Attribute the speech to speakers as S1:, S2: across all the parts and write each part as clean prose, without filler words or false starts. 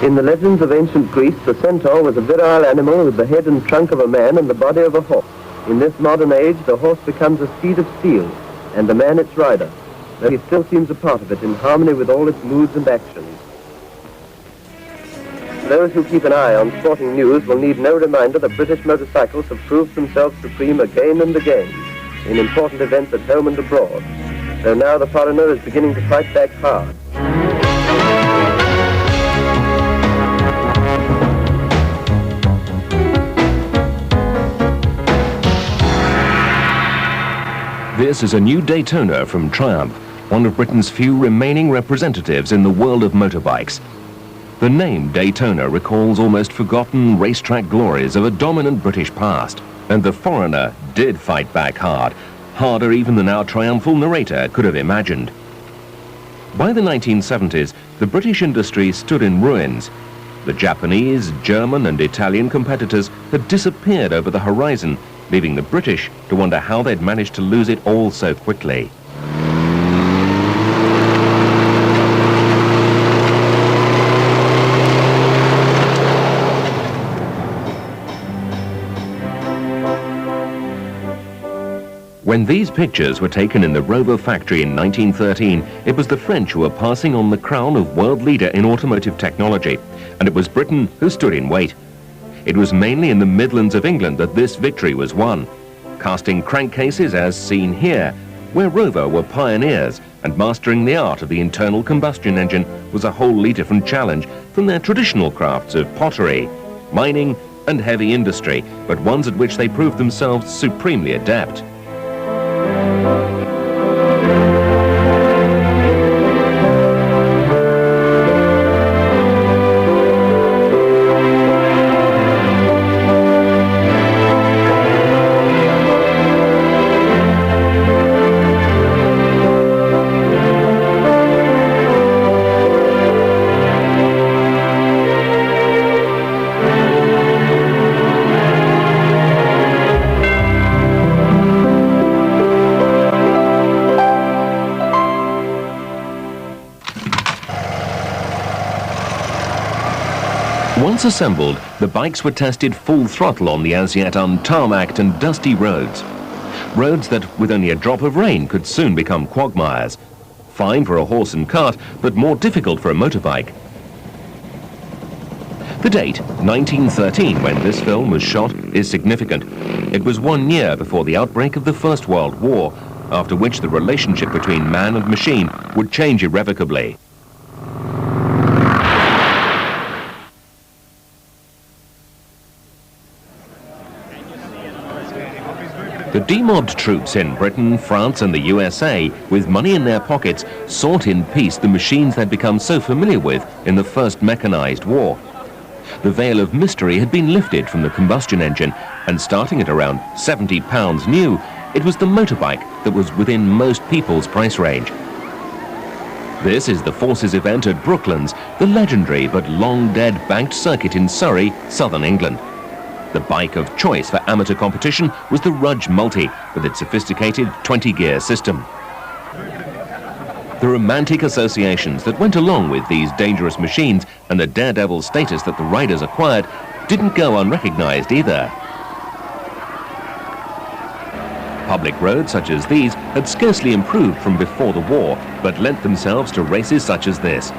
S1: In the legends of ancient Greece, the centaur was a virile animal with the head and trunk of a man and the body of a horse. In this modern age, the horse becomes a steed of steel, and the man its rider, though he still seems a part of it in harmony with all its moods and actions. Those who keep an eye on sporting news will need no reminder that British motorcycles have proved themselves supreme again and again in important events at home and abroad, though now the foreigner is beginning to fight back hard.
S2: This is a new Daytona from Triumph, one of Britain's few remaining representatives in the world of motorbikes. The name Daytona recalls almost forgotten racetrack glories of a dominant British past, and the foreigner did fight back hard, harder even than our triumphal narrator could have imagined. By the 1970s, the British industry stood in ruins. The Japanese, German and Italian competitors had disappeared over the horizon, leaving the British to wonder how they'd managed to lose it all so quickly. When these pictures were taken in the Rover factory in 1913, it was the French who were passing on the crown of world leader in automotive technology, and it was Britain who stood in wait. It was mainly in the Midlands of England that this victory was won, casting crankcases as seen here, where Rover were pioneers, and mastering the art of the internal combustion engine was a wholly different challenge from their traditional crafts of pottery, mining and heavy industry, but ones at which they proved themselves supremely adept. Once assembled, the bikes were tested full throttle on the as yet untarmacked and dusty roads. Roads that, with only a drop of rain, could soon become quagmires. Fine for a horse and cart, but more difficult for a motorbike. The date, 1913, when this film was shot, is significant. It was 1 year before the outbreak of the First World War, after which the relationship between man and machine would change irrevocably. The demobbed troops in Britain, France and the USA, with money in their pockets, sought in peace the machines they'd become so familiar with in the first mechanized war. The veil of mystery had been lifted from the combustion engine, and starting at around £70 new, it was the motorbike that was within most people's price range. This is the Forces event at Brooklands, the legendary but long-dead banked circuit in Surrey, southern England. The bike of choice for amateur competition was the Rudge Multi, with its sophisticated 20-gear system. The romantic associations that went along with these dangerous machines and the daredevil status that the riders acquired didn't go unrecognized either. Public roads such as these had scarcely improved from before the war, but lent themselves to races such as this,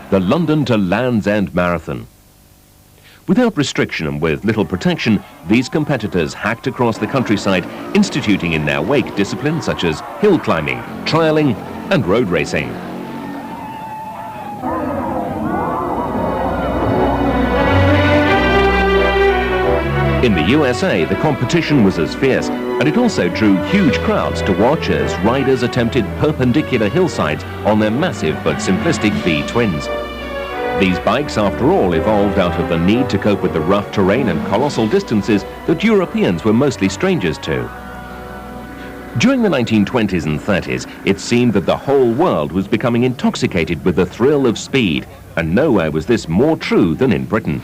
S2: the London to Land's End Marathon. Without restriction and with little protection, these competitors hacked across the countryside, instituting in their wake disciplines such as hill climbing, trialing, and road racing. In the USA, the competition was as fierce, and it also drew huge crowds to watch as riders attempted perpendicular hillsides on their massive but simplistic V-twins. These bikes, after all, evolved out of the need to cope with the rough terrain and colossal distances that Europeans were mostly strangers to. During the 1920s and 30s, it seemed that the whole world was becoming intoxicated with the thrill of speed, and nowhere was this more true than in Britain.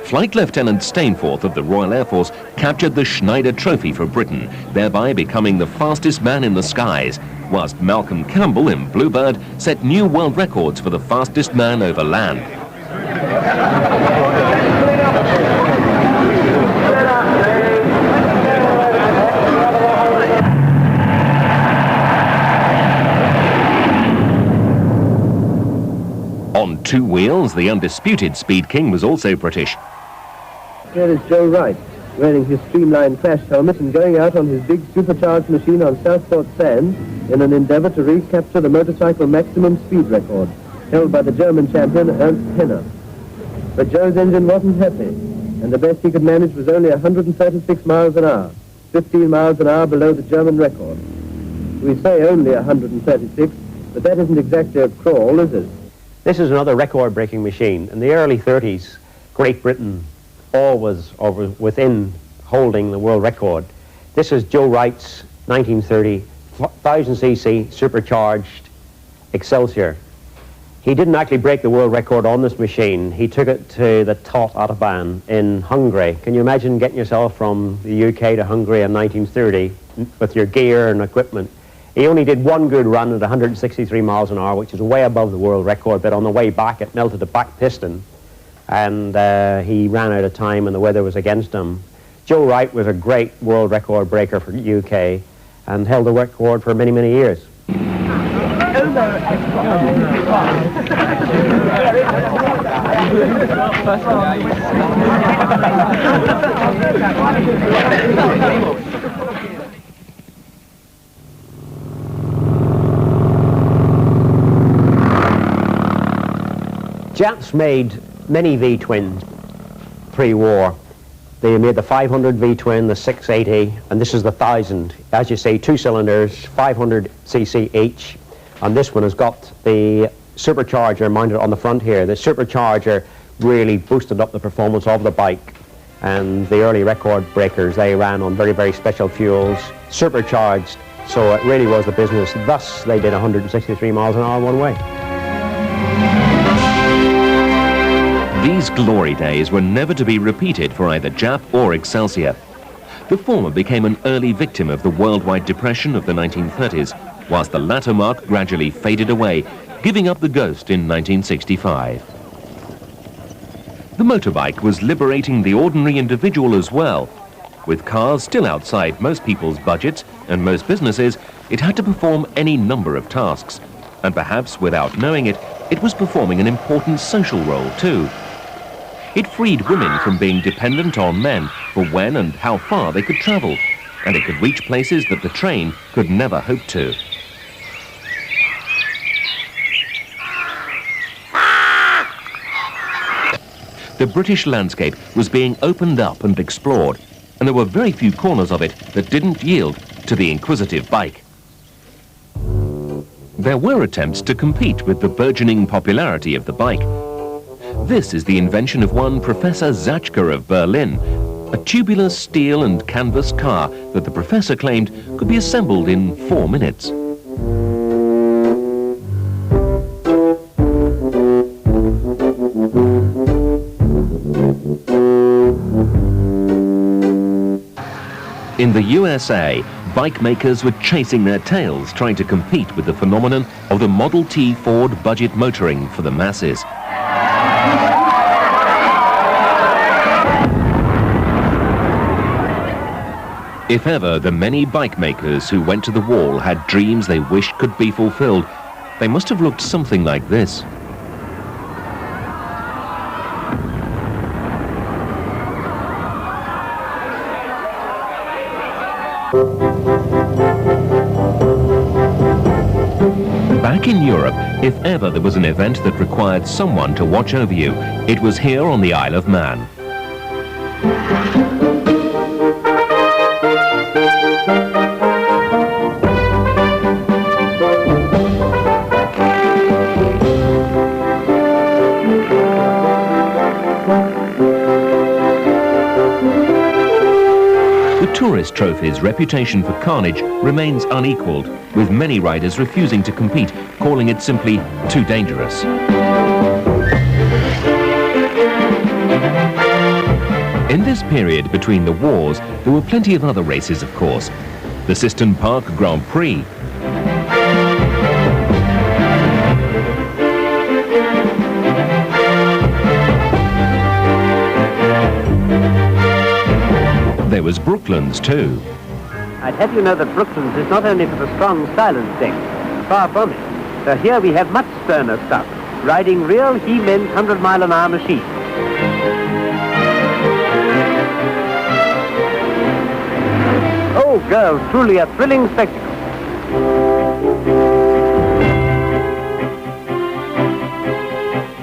S2: Flight Lieutenant Stainforth of the Royal Air Force captured the Schneider Trophy for Britain, thereby becoming the fastest man in the skies, whilst Malcolm Campbell in Bluebird set new world records for the fastest man over land. On two wheels, the undisputed Speed King was also British.
S1: Here is Joe Wright, wearing his streamlined crash helmet and going out on his big supercharged machine on Southport sands in an endeavour to recapture the motorcycle maximum speed record, held by the German champion Ernst Henner. But Joe's engine wasn't happy, and the best he could manage was only 136 miles an hour, 15 miles an hour below the German record. We say only 136, but that isn't exactly a crawl, is it?
S3: This is another record-breaking machine. In the early 30s, Great Britain always within holding the world record. This is Joe Wright's 1930 1000cc supercharged Excelsior. He didn't actually break the world record on this machine. He took it to the Tot Autobahn in Hungary. Can you imagine getting yourself from the UK to Hungary in 1930 with your gear and equipment? He only did one good run at 163 miles an hour, which is way above the world record, but on the way back it melted the back piston, and he ran out of time and the weather was against him. Joe Wright was a great world record breaker for the UK and held the record for many, many years. Japs made many V-twins pre-war. They made the 500 V-twin, the 680, and this is the 1000. As you say, two cylinders, 500cc each, and this one has got the supercharger mounted on the front here. The supercharger really boosted up the performance of the bike, and the early record breakers, they ran on very, very special fuels, supercharged, so it really was the business. Thus, they did 163 miles an hour one way.
S2: These glory days were never to be repeated for either Jap or Excelsior. The former became an early victim of the worldwide depression of the 1930s, whilst the latter mark gradually faded away, giving up the ghost in 1965. The motorbike was liberating the ordinary individual as well. With cars still outside most people's budgets and most businesses, it had to perform any number of tasks. And perhaps without knowing it, it was performing an important social role too. It freed women from being dependent on men for when and how far they could travel, and it could reach places that the train could never hope to. The British landscape was being opened up and explored, and there were very few corners of it that didn't yield to the inquisitive bike. There were attempts to compete with the burgeoning popularity of the bike. This is the invention of one Professor Zachka of Berlin, a tubular steel and canvas car that the professor claimed could be assembled in 4 minutes. In the USA, bike makers were chasing their tails trying to compete with the phenomenon of the Model T Ford budget motoring for the masses. If ever the many bike makers who went to the wall had dreams they wished could be fulfilled, they must have looked something like this. Back in Europe, if ever there was an event that required someone to watch over you, it was here on the Isle of Man. Tourist Trophy's reputation for carnage remains unequalled, with many riders refusing to compete, calling it simply too dangerous. In this period between the wars, there were plenty of other races, of course. The Siston Park Grand Prix, Brooklands too.
S3: I'd have you know that Brooklands is not only for the strong, silent thing, far from it. So here we have much sterner stuff, riding real he-men's 100-mile-an-hour machines. Oh, girls, truly a thrilling spectacle.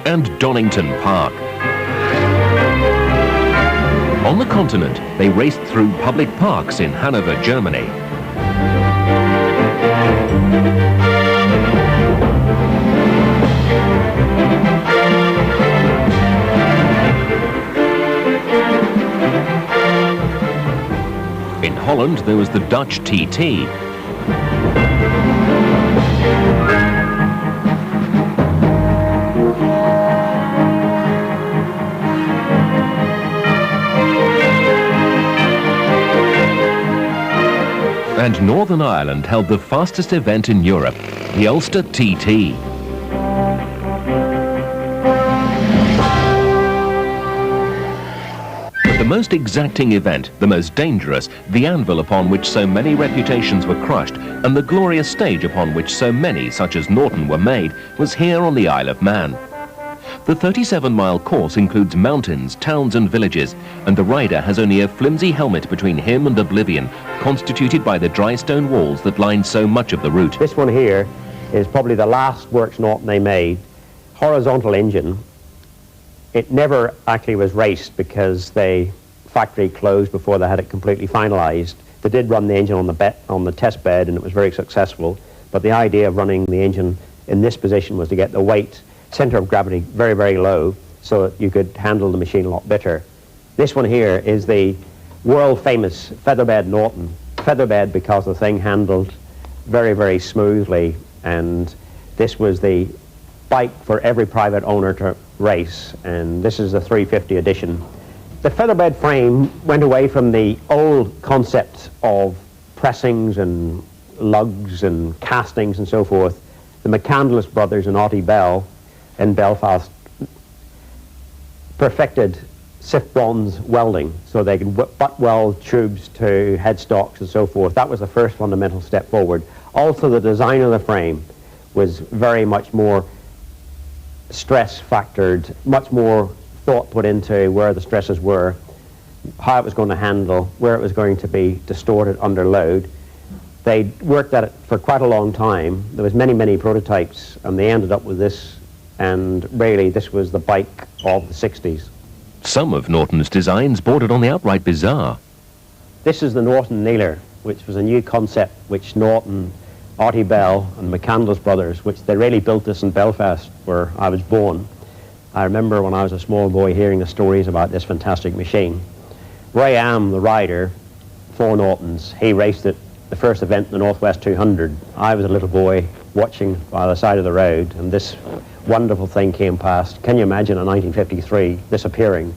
S2: And Donington Park. On the continent, they raced through public parks in Hanover, Germany. In Holland, there was the Dutch TT. And Northern Ireland held the fastest event in Europe, the Ulster TT. But the most exacting event, the most dangerous, the anvil upon which so many reputations were crushed, and the glorious stage upon which so many, such as Norton, were made, was here on the Isle of Man. The 37-mile course includes mountains, towns and villages, and the rider has only a flimsy helmet between him and oblivion, constituted by the dry stone walls that line so much of the route.
S3: This one here is probably the last works Norton they made. Horizontal engine. It never actually was raced because the factory closed before they had it completely finalized. They did run the engine on the test bed, and it was very successful, but the idea of running the engine in this position was to get the weight center of gravity very, very low so that you could handle the machine a lot better. This one here is the world famous featherbed Norton. Featherbed because the thing handled very, very smoothly, and this was the bike for every private owner to race, and this is the 350 edition. The featherbed frame went away from the old concept of pressings and lugs and castings and so forth. The McCandless brothers and Otte Bell in Belfast perfected stiff bronze welding so they could butt weld tubes to headstocks and so forth. That was the first fundamental step forward. Also, the design of the frame was very much more stress factored, much more thought put into where the stresses were, how it was going to handle, where it was going to be distorted under load. They worked at it for quite a long time. There was many, many prototypes, and they ended up with this, and really this was the bike of the 60s.
S2: Some of Norton's designs bordered on the outright bizarre.
S3: This is the Norton Kneeler, which was a new concept which Norton, Otte Bell and McCandless brothers, which they really built this in Belfast where I was born. I remember when I was a small boy hearing the stories about this fantastic machine. Ray Am, the rider for Norton's, he raced it, the first event in the Northwest 200. I was a little boy watching by the side of the road, and this wonderful thing came past. Can you imagine in 1953 this appearing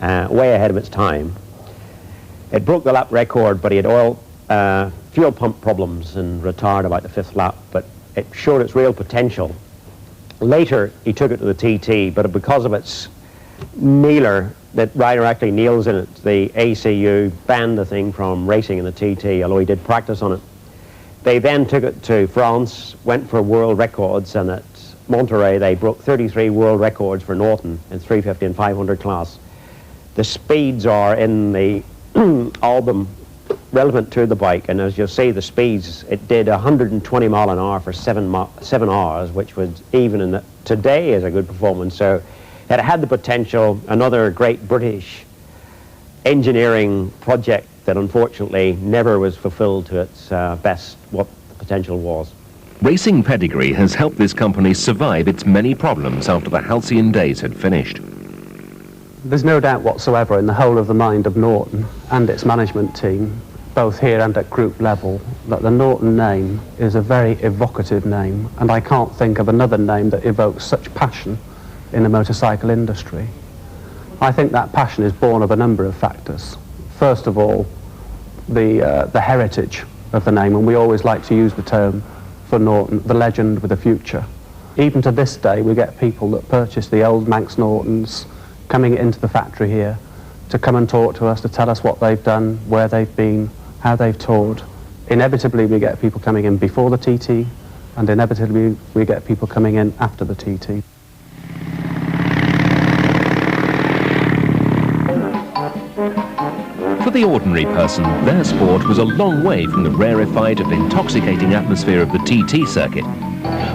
S3: way ahead of its time? It broke the lap record, but he had fuel pump problems and retired about the 5th lap, but it showed its real potential. Later he took it to the TT, but because of its kneeler, that rider actually kneels in it, the ACU banned the thing from racing in the TT, although he did practice on it. They then took it to France, went for world records, and at Monterey they broke 33 world records for Norton in 350 and 500 class. The speeds are in the album relevant to the bike, and as you'll see the speeds, it did 120 mile an hour for 7 hours, which was even in today is a good performance. So it had the potential, another great British engineering project that unfortunately never was fulfilled to its best, what the potential was.
S2: Racing pedigree has helped this company survive its many problems after the halcyon days had finished.
S4: There's no doubt whatsoever in the whole of the mind of Norton and its management team, both here and at group level, that the Norton name is a very evocative name, and I can't think of another name that evokes such passion in the motorcycle industry. I think that passion is born of a number of factors. First of all, the heritage of the name, and we always like to use the term for Norton, the legend with a future. Even to this day, we get people that purchase the old Manx Nortons coming into the factory here, to come and talk to us, to tell us what they've done, where they've been, how they've toured. Inevitably, we get people coming in before the TT, and inevitably, we get people coming in after the TT.
S2: For the ordinary person, their sport was a long way from the rarefied and intoxicating atmosphere of the TT circuit.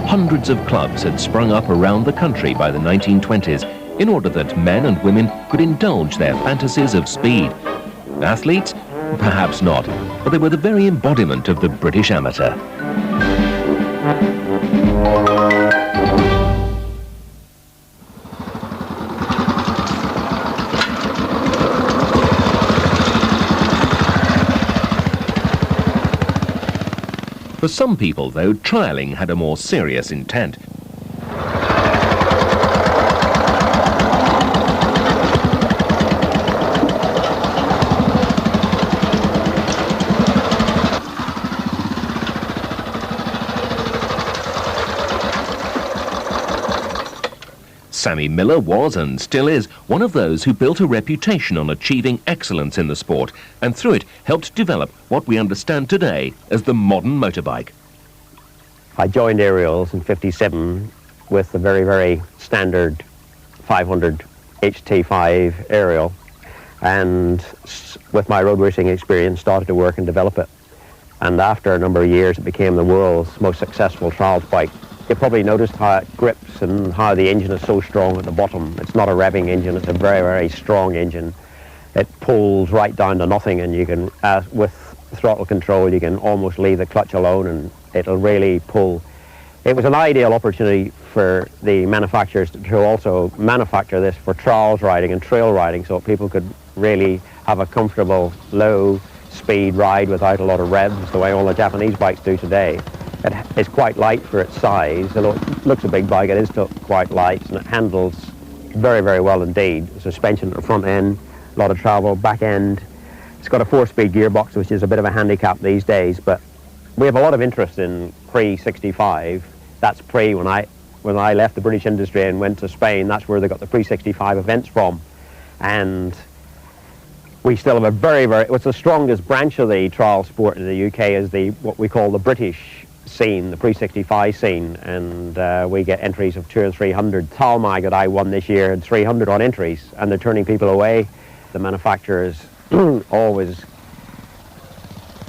S2: Hundreds of clubs had sprung up around the country by the 1920s in order that men and women could indulge their fantasies of speed. Athletes? Perhaps not, but they were the very embodiment of the British amateur. For some people, though, trialling had a more serious intent. Sammy Miller was, and still is, one of those who built a reputation on achieving excellence in the sport, and through it helped develop what we understand today as the modern motorbike.
S3: I joined Ariel's in '57 with the very, very standard 500 HT5 Ariel, and with my road racing experience started to work and develop it. And after a number of years, it became the world's most successful trials bike. You probably noticed how it grips and how the engine is so strong at the bottom. It's not a revving engine, it's a very, very strong engine. It pulls right down to nothing, and you can, with throttle control, you can almost leave the clutch alone and it'll really pull. It was an ideal opportunity for the manufacturers to also manufacture this for trials riding and trail riding, so people could really have a comfortable low speed ride without a lot of revs, the way all the Japanese bikes do today. It's quite light for its size, although it looks a big bike, it is still quite light, and it handles very, very well indeed. Suspension at the front end, a lot of travel, back end. It's got a 4-speed gearbox, which is a bit of a handicap these days, but we have a lot of interest in pre-65. That's when I left the British industry and went to Spain, that's where they got the pre-65 events from. And we still have a very, very, what's the strongest branch of the trial sport in the UK is what we call the British scene, the pre-65 scene, and we get entries of 200 and 300. Talmag that I won this year had 300 on entries, and they're turning people away. The manufacturers always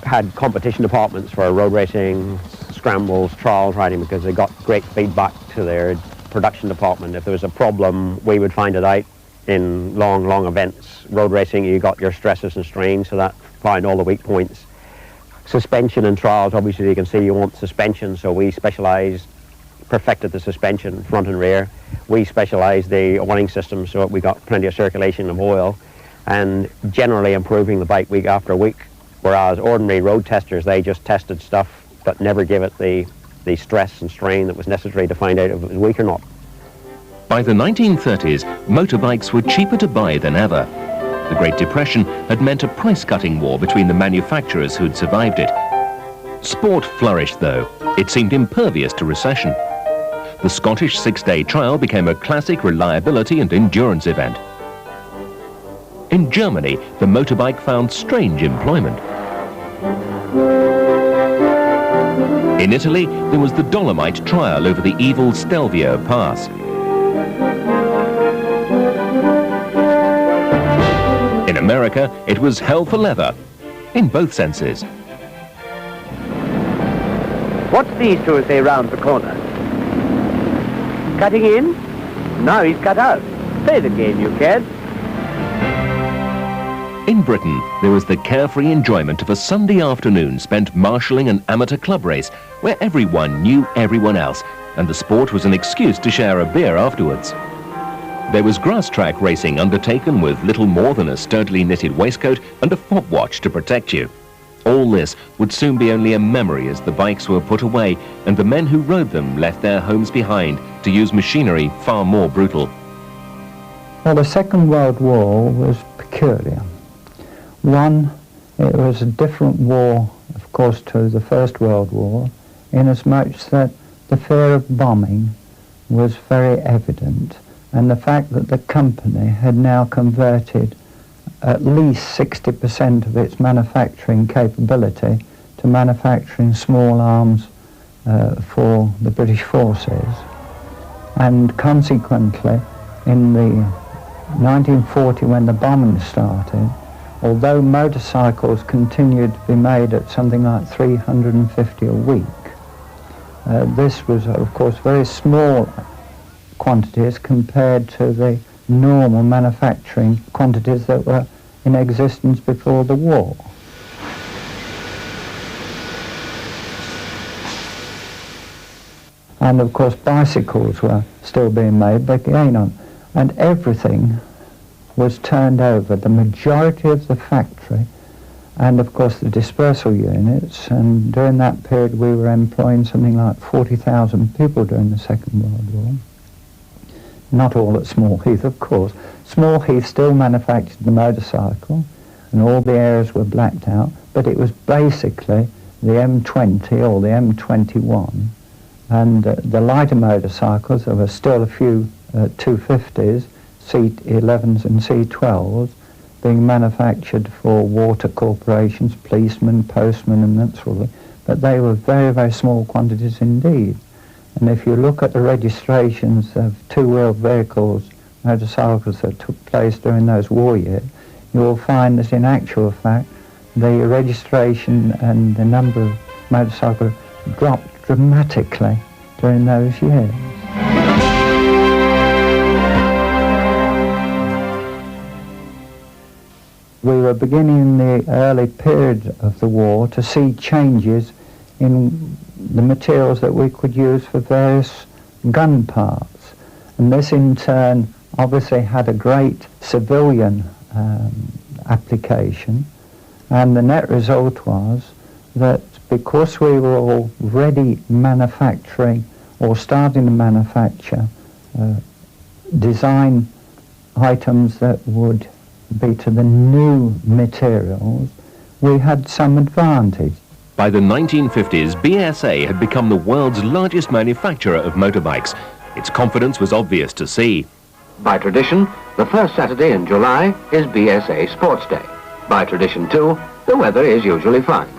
S3: had competition departments for road racing, scrambles, trials riding, because they got great feedback to their production department. If there was a problem, we would find it out in long, long events. Road racing, you got your stresses and strains, so that find all the weak points. Suspension and trials, obviously you can see you want suspension, so we specialised, perfected the suspension, front and rear. We specialised the oiling system, so we got plenty of circulation of oil, and generally improving the bike week after week, whereas ordinary road testers, they just tested stuff, but never give it the stress and strain that was necessary to find out if it was weak or not.
S2: By the 1930s, motorbikes were cheaper to buy than ever. The Great Depression had meant a price-cutting war between the manufacturers who'd survived it. Sport flourished, though. It seemed impervious to recession. The Scottish 6-day trial became a classic reliability and endurance event. In Germany, the motorbike found strange employment. In Italy, there was the Dolomite trial over the evil Stelvio Pass. In America, it was hell for leather, in both senses.
S1: What's these two as they round the corner? Cutting in? Now he's cut out. Play the game, you kids.
S2: In Britain, there was the carefree enjoyment of a Sunday afternoon spent marshalling an amateur club race where everyone knew everyone else, and the sport was an excuse to share a beer afterwards. There was grass track racing undertaken with little more than a sturdily knitted waistcoat and a fob watch to protect you. All this would soon be only a memory as the bikes were put away and the men who rode them left their homes behind to use machinery far more brutal.
S5: Well, the Second World War was peculiar. One, it was a different war, of course, to the First World War, inasmuch that the fear of bombing was very evident, and the fact that the company had now converted at least 60% of its manufacturing capability to manufacturing small arms for the British forces. And consequently, in the 1940, when the bombing started, although motorcycles continued to be made at something like 350 a week, this was, of course, very small quantities compared to the normal manufacturing quantities that were in existence before the war. And of course bicycles were still being made, but again and everything was turned over, the majority of the factory, and of course the dispersal units, and during that period we were employing something like 40,000 people during the Second World War. Not all at Small Heath, of course. Small Heath still manufactured the motorcycle, and all the areas were blacked out, but it was basically the M20 or the M21, and the lighter motorcycles, there were still a few 250s, C11s and C12s, being manufactured for water corporations, policemen, postmen and that sort of thing, but they were very, very small quantities indeed. And if you look at the registrations of two-wheeled vehicles, motorcycles that took place during those war years, you will find that in actual fact the registration and the number of motorcycles dropped dramatically during those years. We were beginning in the early period of the war to see changes in the materials that we could use for various gun parts. And this in turn obviously had a great civilian application, and the net result was that because we were already manufacturing or starting to manufacture design items that would be to the new materials, we had some advantage.
S2: By the 1950s, BSA had become the world's largest manufacturer of motorbikes. Its confidence was obvious to see.
S6: By tradition, the first Saturday in July is BSA Sports Day. By tradition, too, the weather is usually fine.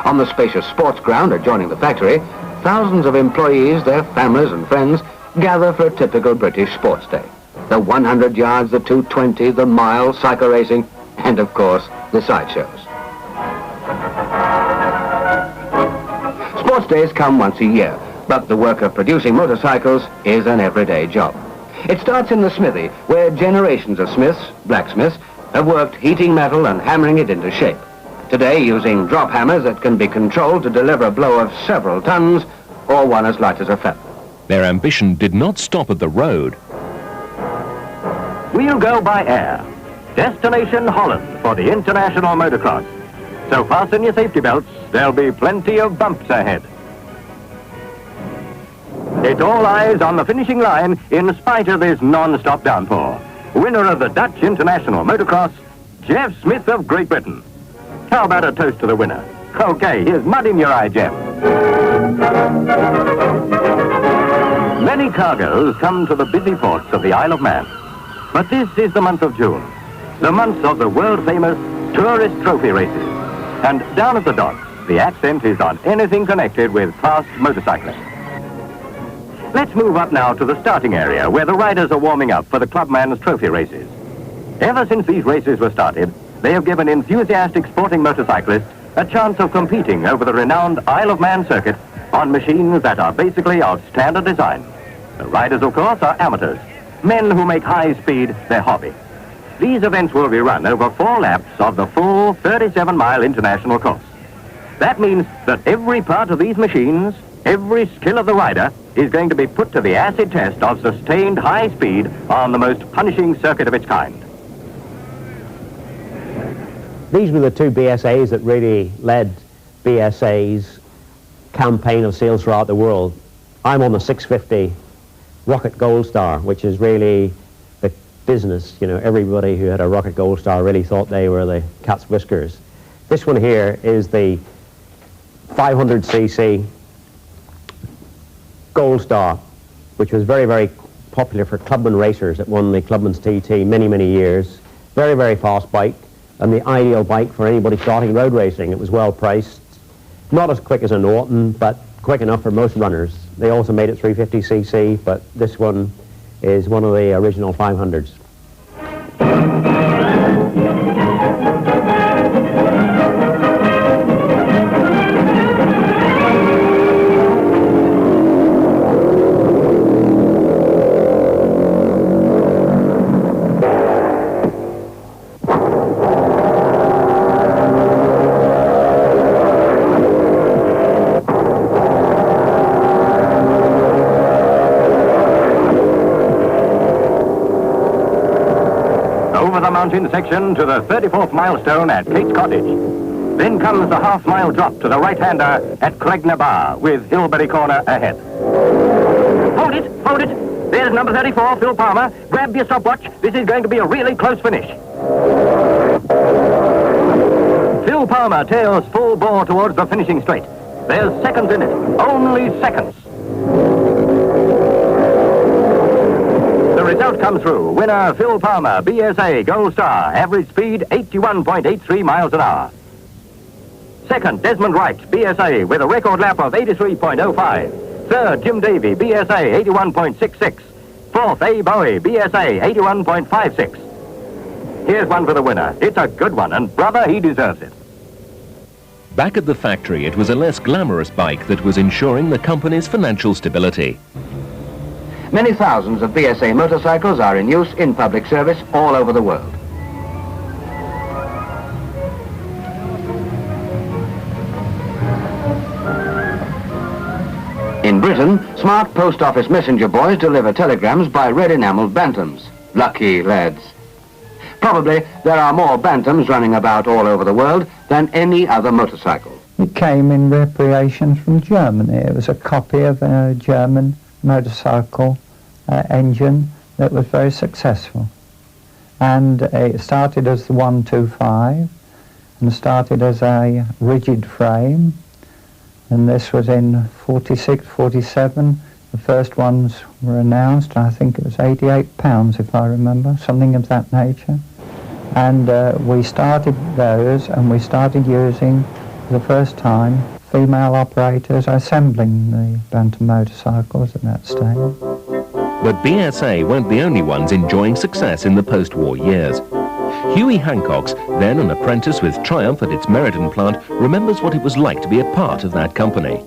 S6: On the spacious sports ground adjoining the factory, thousands of employees, their families and friends gather for a typical British sports day. The 100 yards, the 220, the mile, cycle racing, and of course, the sideshows. Sports days come once a year, but the work of producing motorcycles is an everyday job. It starts in the smithy, where generations of smiths, blacksmiths, have worked heating metal and hammering it into shape. Today, using drop hammers that can be controlled to deliver a blow of several tons, or one as light as a feather.
S2: Their ambition did not stop at the road.
S7: We'll go by air. Destination Holland for the International Motocross. So fasten your safety belts, there'll be plenty of bumps ahead. It's all eyes on the finishing line in spite of this non-stop downpour. Winner of the Dutch International Motocross, Jeff Smith of Great Britain. How about a toast to the winner? Okay, here's mud in your eye, Jeff. Many cargoes come to the busy ports of the Isle of Man. But this is the month of June, the month of the world-famous tourist trophy races. And down at the docks, the accent is on anything connected with fast motorcycling. Let's move up now to the starting area, where the riders are warming up for the Clubman's trophy races. Ever since these races were started, they have given enthusiastic sporting motorcyclists a chance of competing over the renowned Isle of Man circuit on machines that are basically of standard design. The riders, of course, are amateurs, men who make high speed their hobby. These events will be run over 4 laps of the full 37-mile international course. That means that every part of these machines, every skill of the rider, is going to be put to the acid test of sustained high speed on the most punishing circuit of its kind.
S3: These were the two BSAs that really led BSA's campaign of sales throughout the world. I'm on the 650 Rocket Gold Star, which is really the business. You know, everybody who had a Rocket Gold Star really thought they were the cat's whiskers. This one here is the 500cc Gold Star, which was very, very popular for clubman racers that won the Clubman's TT many, many years. Very, very fast bike, and the ideal bike for anybody starting road racing. It was well priced, not as quick as a Norton, but quick enough for most runners. They also made it 350cc, but this one is one of the original 500s.
S7: Mountain section to the 34th milestone at Kate's Cottage. Then comes the half-mile drop to the right-hander at Craignabar with Hilberry Corner ahead. Hold it, hold it. There's number 34, Phil Palmer. Grab your stopwatch. This is going to be a really close finish. Phil Palmer tails full bore towards the finishing straight. There's seconds in it, only seconds. The result comes through. Winner Phil Palmer, BSA, Gold Star, average speed 81.83 miles an hour. Second, Desmond Wright, BSA, with a record lap of 83.05. Third, Jim Davey, BSA, 81.66. Fourth, A. Bowie, BSA, 81.56. Here's one for the winner. It's a good one, and brother, he deserves it.
S2: Back at the factory, it was a less glamorous bike that was ensuring the company's financial stability.
S6: Many thousands of BSA motorcycles are in use in public service all over the world. In Britain, smart post office messenger boys deliver telegrams by red enameled bantams. Lucky lads. Probably there are more bantams running about all over the world than any other motorcycle.
S5: It came in reparation from Germany. It was a copy of a German motorcycle engine that was very successful. And it started as the 125 and started as a rigid frame. And this was in 46, 47. The first ones were announced. I think it was £88, if I remember, something of that nature. And we started those, and we started using, for the first time, female operators assembling the Bantam motorcycles at that stage.
S2: But BSA weren't the only ones enjoying success in the post-war years. Hughie Hancock's, then an apprentice with Triumph at its Meriden plant, remembers what it was like to be a part of that company.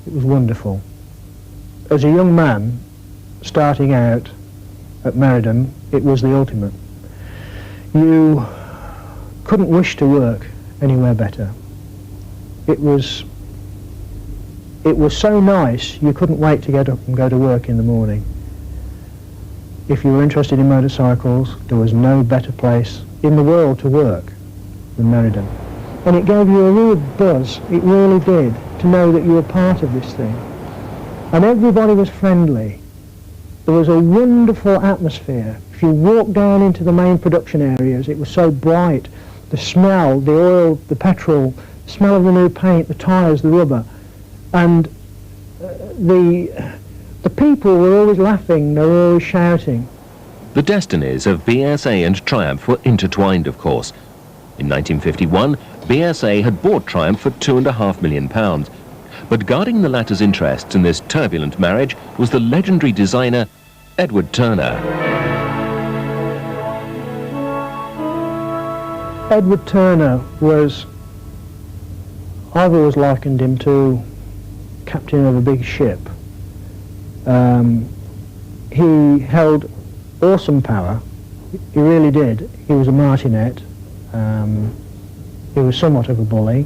S8: It was wonderful. As a young man, starting out at Meriden, it was the ultimate. You couldn't wish to work anywhere better. It was so nice, you couldn't wait to get up and go to work in the morning. If you were interested in motorcycles, there was no better place in the world to work than Meriden. And it gave you a real buzz, it really did, to know that you were part of this thing. And everybody was friendly. There was a wonderful atmosphere. If you walked down into the main production areas, it was so bright. The smell, the oil, the petrol, the smell of the new paint, the tyres, the rubber. And the people were always laughing, they were always shouting.
S2: The destinies of BSA and Triumph were intertwined, of course. In 1951, BSA had bought Triumph for £2.5 million. But guarding the latter's interests in this turbulent marriage was the legendary designer Edward Turner.
S8: Edward Turner was, I've always likened him to captain of a big ship. He held awesome power, he really did. He was a martinet, he was somewhat of a bully.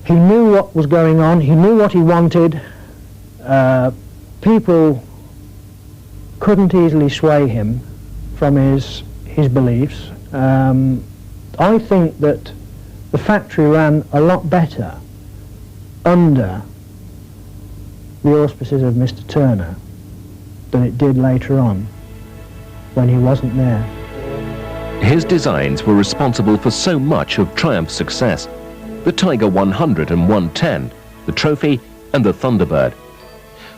S8: He knew what was going on, he knew what he wanted. People couldn't easily sway him from his beliefs. I think that the factory ran a lot better under the auspices of Mr. Turner than it did later on when he wasn't there.
S2: His designs were responsible for so much of Triumph's success. The Tiger 100 and 110, the Trophy and the Thunderbird.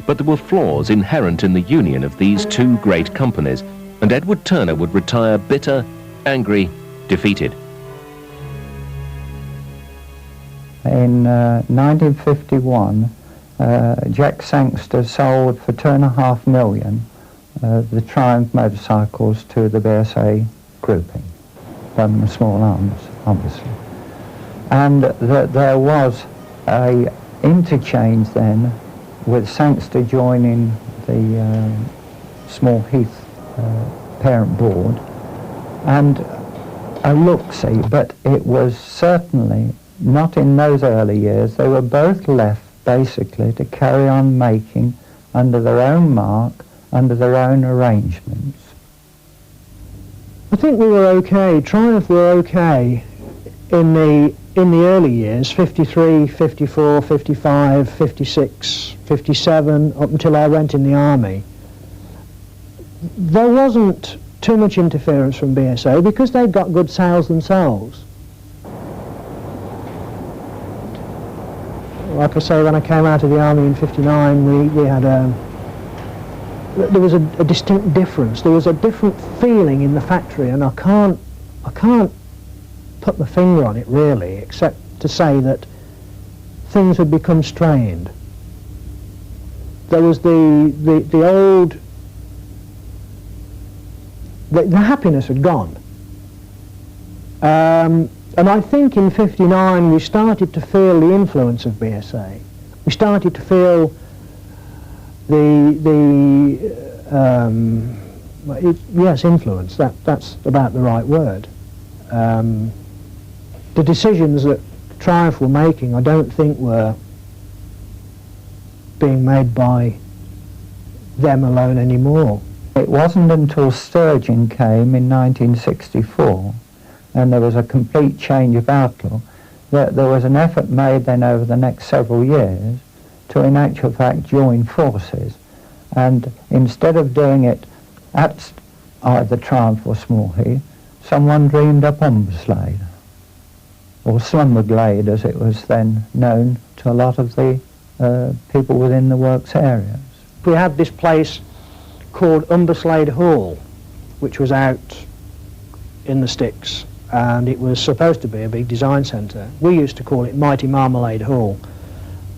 S2: but there were flaws inherent in the union of these two great companies, and Edward Turner would retire bitter, angry, defeated.
S5: In 1951, Jack Sangster sold for $2.5 million the Triumph motorcycles to the BSA grouping, done the small arms, obviously. And there was a interchange then with Sangster joining the Small Heath parent board, and a look-see, but it was certainly not in those early years. They were both left basically to carry on making under their own mark, under their own arrangements.
S8: I think we were okay. Triumph were okay in the early years, 53, 54, 55, 56, 57, up until I went in the army. There wasn't too much interference from BSA because they'd got good sales themselves. Like I say, when I came out of the army in 59, we had there was a distinct difference. There was a different feeling in the factory, and I can't put my finger on it really, except to say that things had become strained. There was the old, the happiness had gone. And I think in 59 we started to feel the influence of BSA. We started to feel yes, influence, that's about the right word. The decisions that Triumph were making, I don't think were being made by them alone anymore.
S5: It wasn't until Sturgeon came in 1964, and there was a complete change of outlook, that there was an effort made then over the next several years to in actual fact join forces. And instead of doing it at either Triumph or Small Heath, someone dreamed up Umberslade, or Slumberglade as it was then known to a lot of the people within the works areas.
S8: We had this place called Umberslade Hall, which was out in the sticks, and it was supposed to be a big design centre. We used to call it Mighty Marmalade Hall.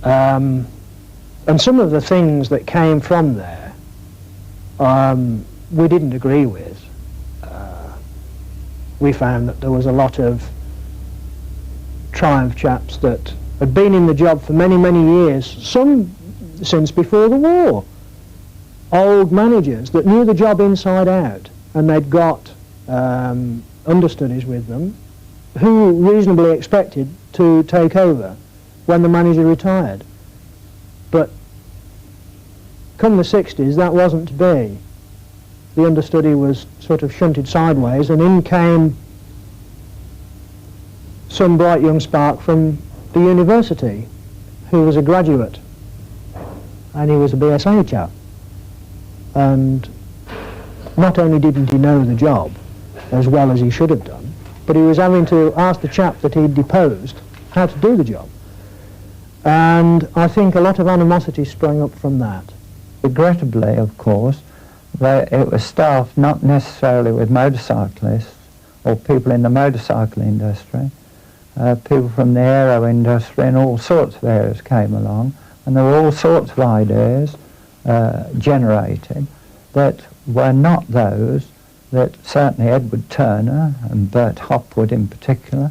S8: And some of the things that came from there we didn't agree with. We found that there was a lot of Triumph chaps that had been in the job for many, many years, some since before the war. Old managers that knew the job inside out, and they'd got understudies with them who reasonably expected to take over when the manager retired. But come the 60s, that wasn't to be. The understudy was sort of shunted sideways, and in came some bright young spark from the university who was a graduate, and he was a BSA chap. And not only didn't he know the job as well as he should have done, but he was having to ask the chap that he'd deposed how to do the job. And I think a lot of animosity sprang up from that.
S5: Regrettably, of course, it was staffed not necessarily with motorcyclists or people in the motorcycle industry. People from the aero industry and all sorts of areas came along, and there were all sorts of ideas generated that were not those that certainly Edward Turner and Bert Hopwood in particular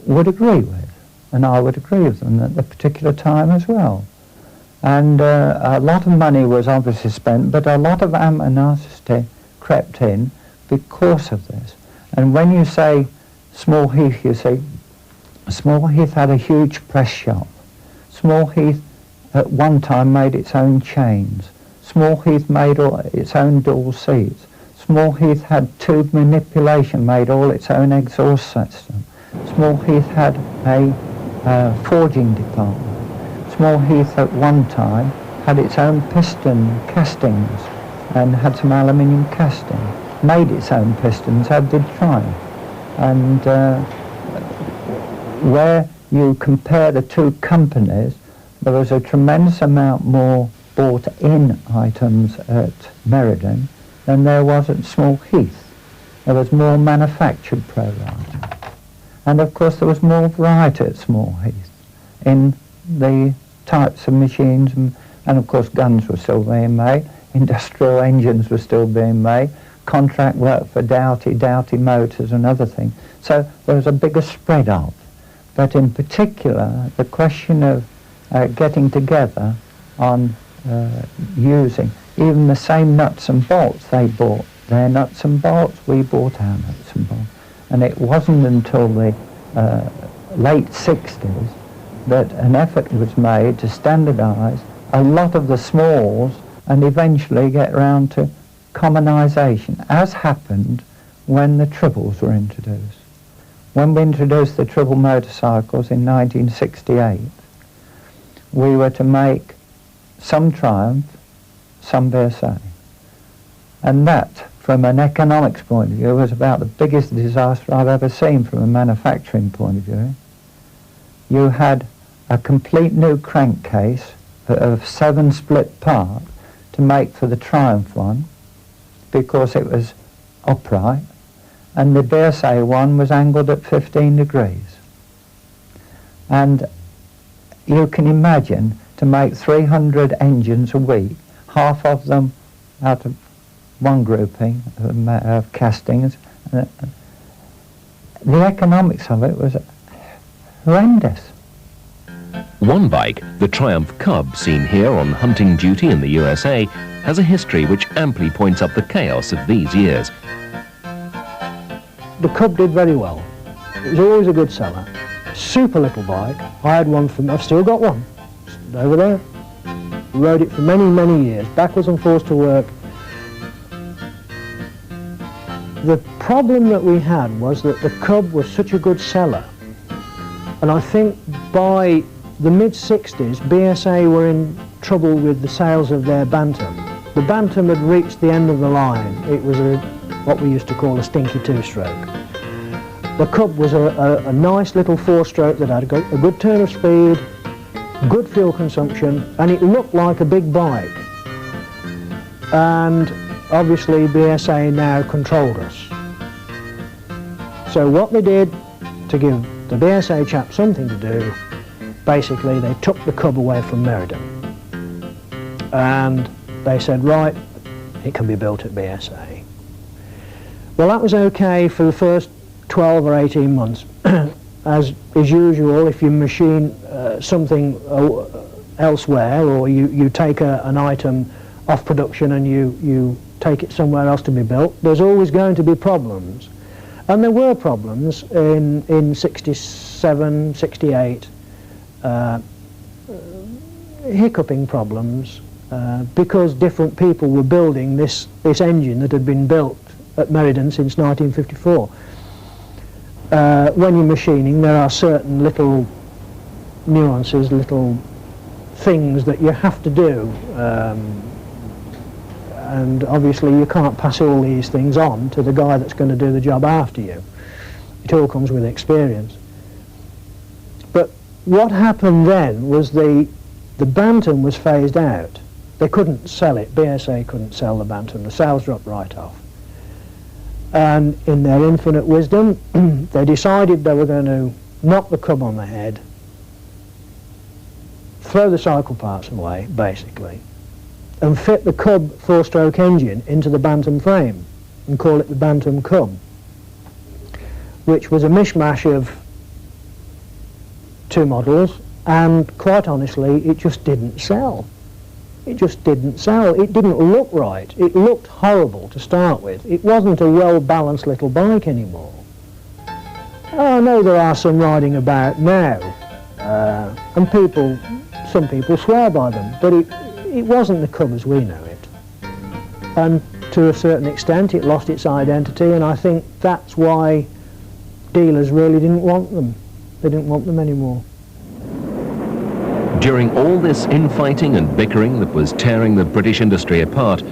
S5: would agree with, and I would agree with them at the particular time as well. And a lot of money was obviously spent, but a lot of animosity crept in because of this. And when you say Small Heath, you see, Small Heath had a huge press shop. Small Heath at one time made its own chains. Small Heath made all its own dual seats. Small Heath had tube manipulation, made all its own exhaust system. Small Heath had a forging department. Small Heath at one time had its own piston castings and had some aluminium casting. Made its own pistons, as did Triumph. And where you compare the two companies, there was a tremendous amount more bought-in items at Meriden than there was at Small Heath. There was more manufactured pro rata. And of course there was more variety at Small Heath in the types of machines, and of course guns were still being made, industrial engines were still being made, contract work for Doughty Motors and other things. So there was a bigger spread of. But in particular, the question of getting together on using even the same nuts and bolts. They bought their nuts and bolts, we bought our nuts and bolts. And it wasn't until the late 60s that an effort was made to standardise a lot of the smalls and eventually get around to commonisation, as happened when the triples were introduced. When we introduced the triple motorcycles in 1968, we were to make some Triumph, some BSA. And that, from an economics point of view, was about the biggest disaster I've ever seen from a manufacturing point of view. You had a complete new crankcase of 7 split parts to make for the Triumph one, because it was upright, and the BSA one was angled at 15 degrees. And you can imagine, to make 300 engines a week, half of them out of one grouping of castings, the economics of it was horrendous.
S2: One bike, the Triumph Cub, seen here on hunting duty in the USA, has a history which amply points up the chaos of these years.
S8: The Cub did very well. It was always a good seller. Super little bike. I had one from, I've still got one. It's over there. Rode it for many, many years, backwards and forwards to work. The problem that we had was that the Cub was such a good seller. And I think by the mid-60s, BSA were in trouble with the sales of their Bantam. The Bantam had reached the end of the line. It was what we used to call a stinky two-stroke. The Cub was a nice little four-stroke that had a good turn of speed, good fuel consumption, and it looked like a big bike. And obviously BSA now controlled us. So what they did to give the BSA chap something to do, basically they took the Cub away from Meriden. And they said, right, it can be built at BSA. Well, that was okay for the first 12 or 18 months. As is usual, if you machine something elsewhere, or you take an item off production and you take it somewhere else to be built, there's always going to be problems. And there were problems in 67, 68, hiccuping problems, because different people were building this engine that had been built at Meriden since 1954. When you're machining, there are certain little nuances, little things that you have to do, and obviously you can't pass all these things on to the guy that's going to do the job after you. It all comes with experience. But what happened then was the Bantam was phased out. They couldn't sell it. BSA couldn't sell the Bantam. The sales dropped right off. And in their infinite wisdom, they decided they were going to knock the Cub on the head, throw the cycle parts away, basically, and fit the Cub four-stroke engine into the Bantam frame and call it the Bantam Cub, which was a mishmash of two models, and quite honestly, it just didn't sell. It just didn't sell. It didn't look right. It looked horrible to start with. It wasn't a well-balanced little bike anymore. Oh, I know there are some riding about now, and some people swear by them, but it wasn't the Cub as we know it. And to a certain extent, it lost its identity, and I think that's why dealers really didn't want them. They didn't want them anymore.
S2: During all this infighting and bickering that was tearing the British industry apart,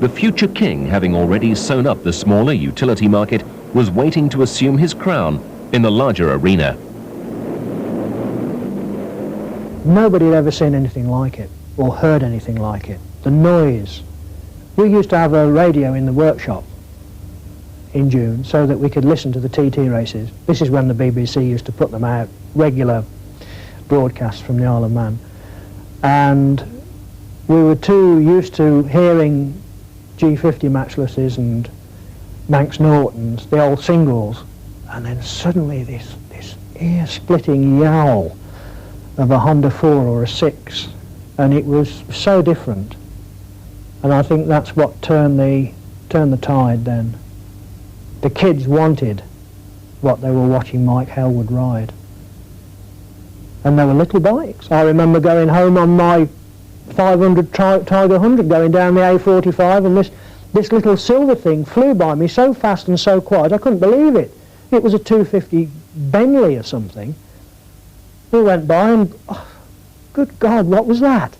S2: the future king, having already sewn up the smaller utility market, was waiting to assume his crown in the larger arena.
S8: Nobody had ever seen anything like it or heard anything like it. The noise. We used to have a radio in the workshop in June so that we could listen to the TT races. This is when the BBC used to put them out, regular broadcasts from the Isle of Man. And we were too used to hearing G50 matchlesses and Manx Nortons, the old singles, and then suddenly this ear-splitting yowl of a Honda 4 or a 6, and it was so different. And I think that's what turned the tide then. The kids wanted what they were watching Mike Hellwood ride. And they were little bikes. I remember going home on my 500 Tiger 100 going down the A45, and this little silver thing flew by me so fast and so quiet I couldn't believe it. It was a 250 Bentley or something. We went by and, oh, good God, what was that?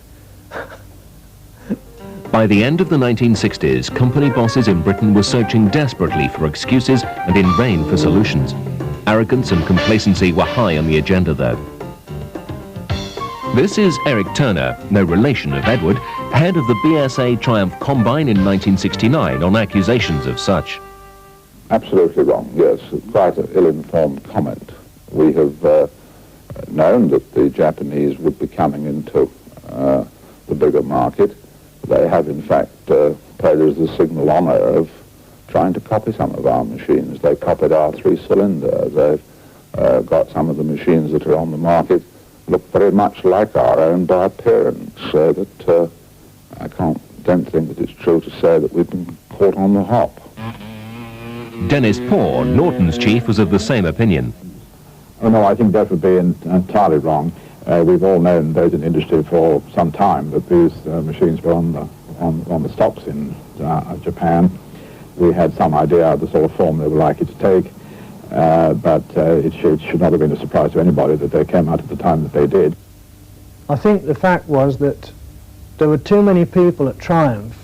S2: By the end of the 1960s, company bosses in Britain were searching desperately for excuses and in vain for solutions. Arrogance and complacency were high on the agenda, though. This is Eric Turner, no relation of Edward, head of the BSA Triumph Combine in 1969 on accusations of such.
S9: Absolutely wrong, yes. Quite an ill-informed comment. We have known that the Japanese would be coming into the bigger market. They have, in fact, paid us the signal honour of trying to copy some of our machines. They copied our three-cylinder. They've got some of the machines that are on the market look very much like our own by appearance, so that I don't think that it's true to say that we've been caught on the hop.
S2: Dennis Poor, Norton's chief, was of the same opinion.
S10: Oh no, I think that would be entirely wrong. We've all known, those in the industry for some time, that these machines were on the stocks in Japan. We had some idea of the sort of form they were likely to take, but it should not have been a surprise to anybody that they came out at the time that they did.
S8: I think the fact was that there were too many people at Triumph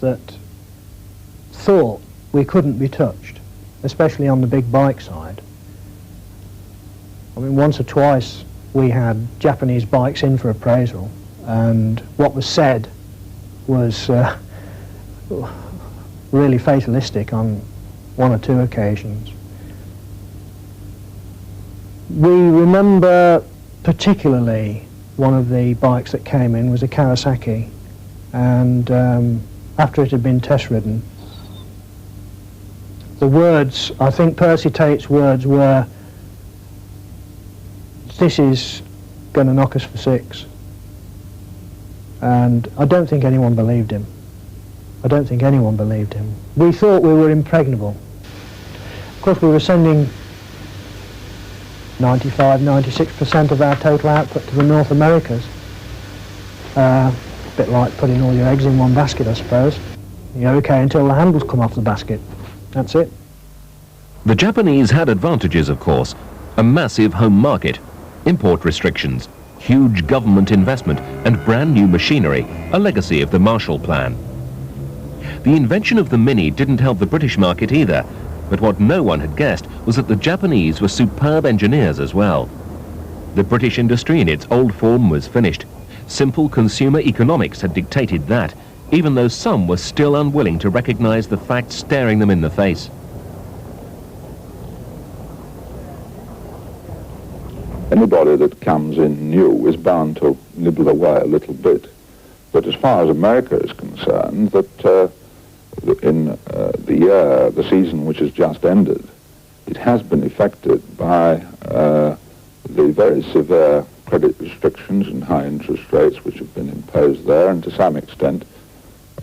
S8: that thought we couldn't be touched, especially on the big bike side. I mean, once or twice we had Japanese bikes in for appraisal, and what was said was really fatalistic on one or two occasions. We remember particularly one of the bikes that came in was a Kawasaki, and after it had been test ridden, the words, I think Percy Tate's words were, "This is going to knock us for 6." And I don't think anyone believed him. I don't think anyone believed him. We thought we were impregnable. Of course, we were sending 95–96% of our total output to the North Americas. A bit like putting all your eggs in one basket, I suppose. You're okay until the handles come off the basket. That's it.
S2: The Japanese had advantages, of course. A massive home market, import restrictions, huge government investment, and brand new machinery, a legacy of the Marshall Plan. The invention of the Mini didn't help the British market either, but what no one had guessed was that the Japanese were superb engineers as well. The British industry in its old form was finished. Simple consumer economics had dictated that, even though some were still unwilling to recognize the facts staring them in the face.
S9: Anybody that comes in new is bound to nibble away a little bit. But as far as America is concerned, that in the season which has just ended, it has been affected by the very severe credit restrictions and high interest rates which have been imposed there, and to some extent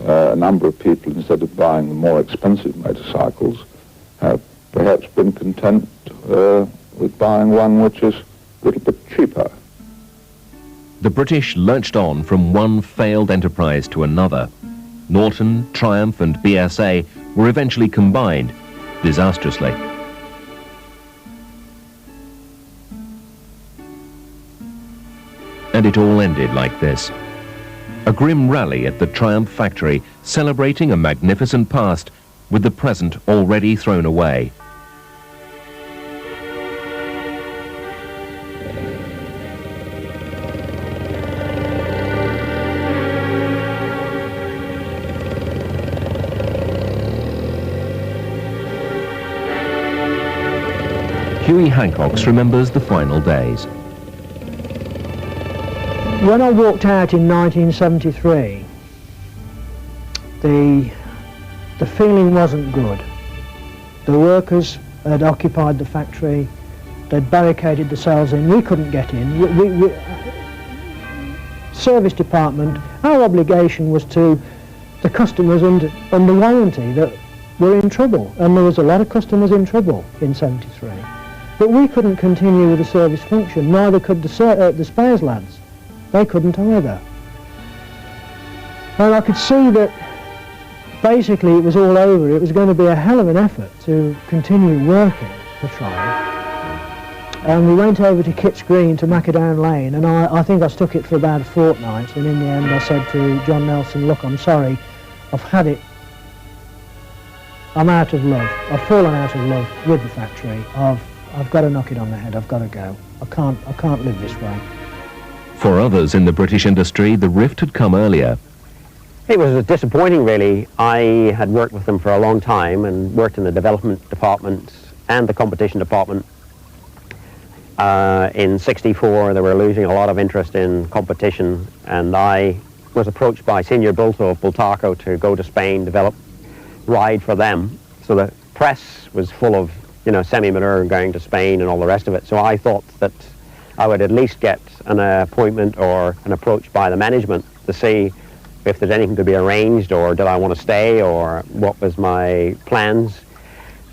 S9: a number of people, instead of buying the more expensive motorcycles, have perhaps been content with buying one which is a little bit cheaper.
S2: The British lurched on from one failed enterprise to another. Norton, Triumph and BSA were eventually combined, disastrously. And it all ended like this. A grim rally at the Triumph factory, celebrating a magnificent past with the present already thrown away. Hughie Hancox remembers the final days.
S8: When I walked out in 1973, the feeling wasn't good. The workers had occupied the factory, they'd barricaded themselves in, we couldn't get in. Service department, our obligation was to the customers under warranty that were in trouble, and there was a lot of customers in trouble in 73. But we couldn't continue with the service function, neither could the spares lads. They couldn't either. And I could see that basically it was all over. It was going to be a hell of an effort to continue working for Triumph. And we went over to Kitts Green to Macadam Lane, and I think I stuck it for about a fortnight, and in the end I said to John Nelson, look, I'm sorry, I've had it. I'm out of love. I've fallen out of love with the factory. I've got to knock it on the head. I've got to go. I can't live this way.
S2: For others in the British industry, the rift had come earlier.
S3: It was disappointing, really. I had worked with them for a long time and worked in the development department and the competition department. In '64, they were losing a lot of interest in competition, and I was approached by Senior Bulto of Bultaco to go to Spain, ride for them. So the press was full of, semi-manure going to Spain and all the rest of it. So I thought that I would at least get an appointment or an approach by the management to see if there's anything to be arranged, or did I want to stay, or what was my plans.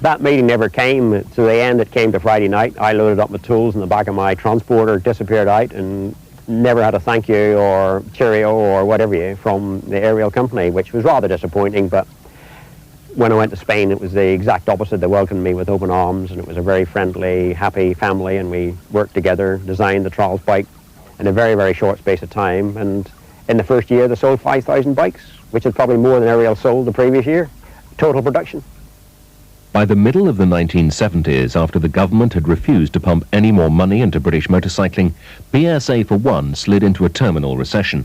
S3: That meeting never came. To the end, it came to Friday night. I loaded up my tools in the back of my transporter, disappeared out, and never had a thank you or cheerio or whatever from the Ariel company, which was rather disappointing. But when I went to Spain, it was the exact opposite. They welcomed me with open arms, and it was a very friendly, happy family, and we worked together, designed the trials bike in a very, very short space of time. And in the first year, they sold 5,000 bikes, which is probably more than Ariel sold the previous year, total production.
S2: By the middle of the 1970s, after the government had refused to pump any more money into British motorcycling, BSA for one slid into a terminal recession.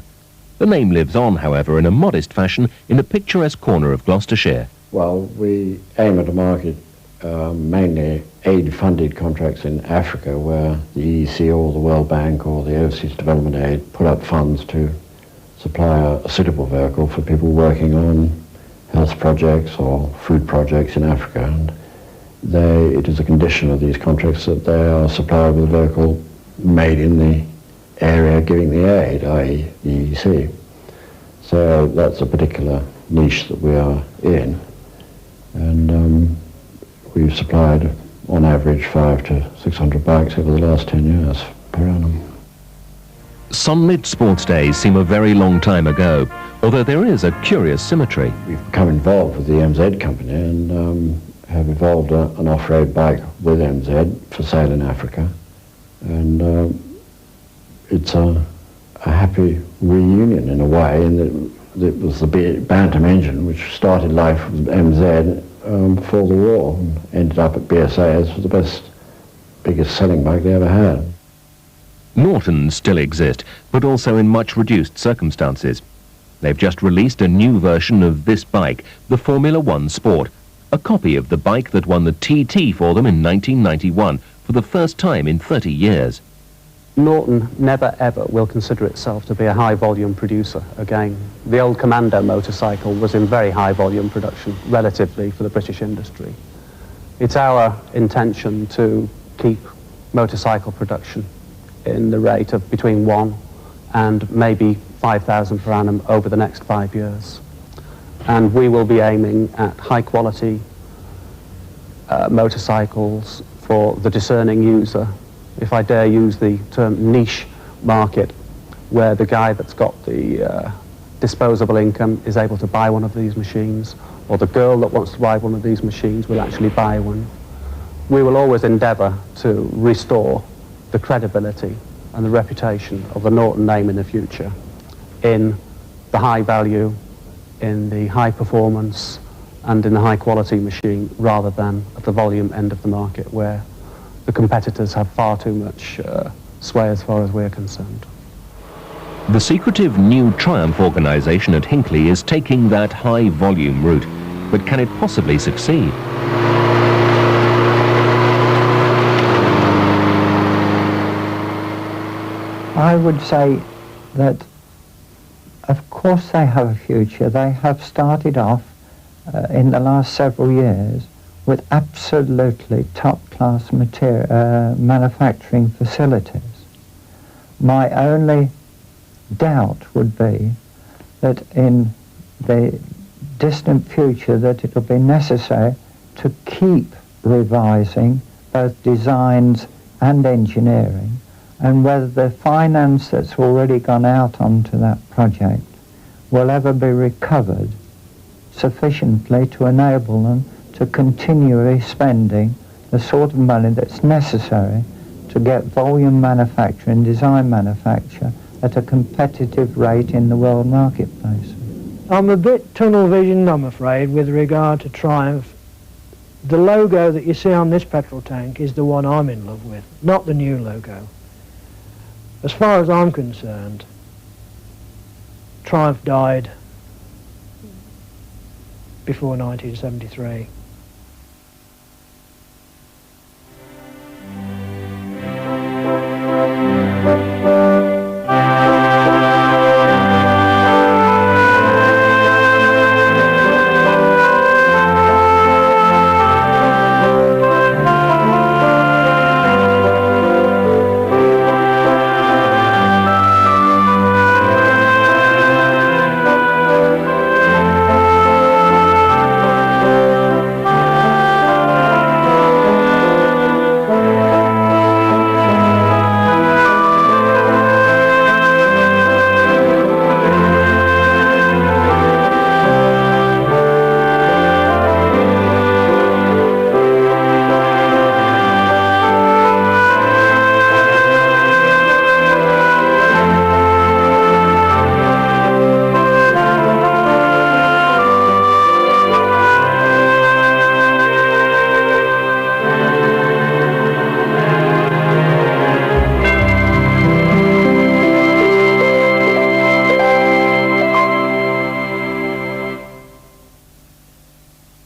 S2: The name lives on, however, in a modest fashion in a picturesque corner of Gloucestershire.
S11: Well, we aim at a market mainly aid-funded contracts in Africa, where the EEC or the World Bank or the Overseas Development Aid put up funds to supply a suitable vehicle for people working on health projects or food projects in Africa. And it is a condition of these contracts that they are supplied with a vehicle made in the area giving the aid, i.e. the EEC. So that's a particular niche that we are in. And we've supplied, on average, 500 to 600 bikes over the last 10 years per annum.
S2: Sunlit sports days seem a very long time ago, although there is a curious symmetry.
S11: We've become involved with the MZ company and have evolved an off-road bike with MZ for sale in Africa. And it's a happy reunion in a way, in that it was the Bantam engine which started life with MZ before the war and ended up at BSA as the biggest selling bike they ever had.
S2: Norton still exist, but also in much reduced circumstances. They've just released a new version of this bike, the Formula One Sport, a copy of the bike that won the TT for them in 1991 for the first time in 30 years.
S4: Norton never ever will consider itself to be a high volume producer again. The old Commando motorcycle was in very high volume production relatively for the British industry. It's our intention to keep motorcycle production in the rate of between 1 and maybe 5,000 per annum over the next 5 years. And we will be aiming at high quality motorcycles for the discerning user, if I dare use the term niche market, where the guy that's got the disposable income is able to buy one of these machines, or the girl that wants to ride one of these machines will actually buy one. We will always endeavour to restore the credibility and the reputation of the Norton name in the future, in the high value, in the high performance, and in the high quality machine, rather than at the volume end of the market where the competitors have far too much sway as far as we're concerned.
S2: The secretive new Triumph organisation at Hinckley is taking that high volume route, but can it possibly succeed?
S5: I would say that, of course, they have a future. They have started off in the last several years with absolutely top-class manufacturing facilities. My only doubt would be that in the distant future that it will be necessary to keep revising both designs and engineering, and whether the finance that's already gone out onto that project will ever be recovered sufficiently to enable them to continually spending the sort of money that's necessary to get volume manufacture and design manufacture at a competitive rate in the world marketplace.
S8: I'm a bit tunnel visioned, I'm afraid, with regard to Triumph. The logo that you see on this petrol tank is the one I'm in love with, not the new logo. As far as I'm concerned, Triumph died before 1973.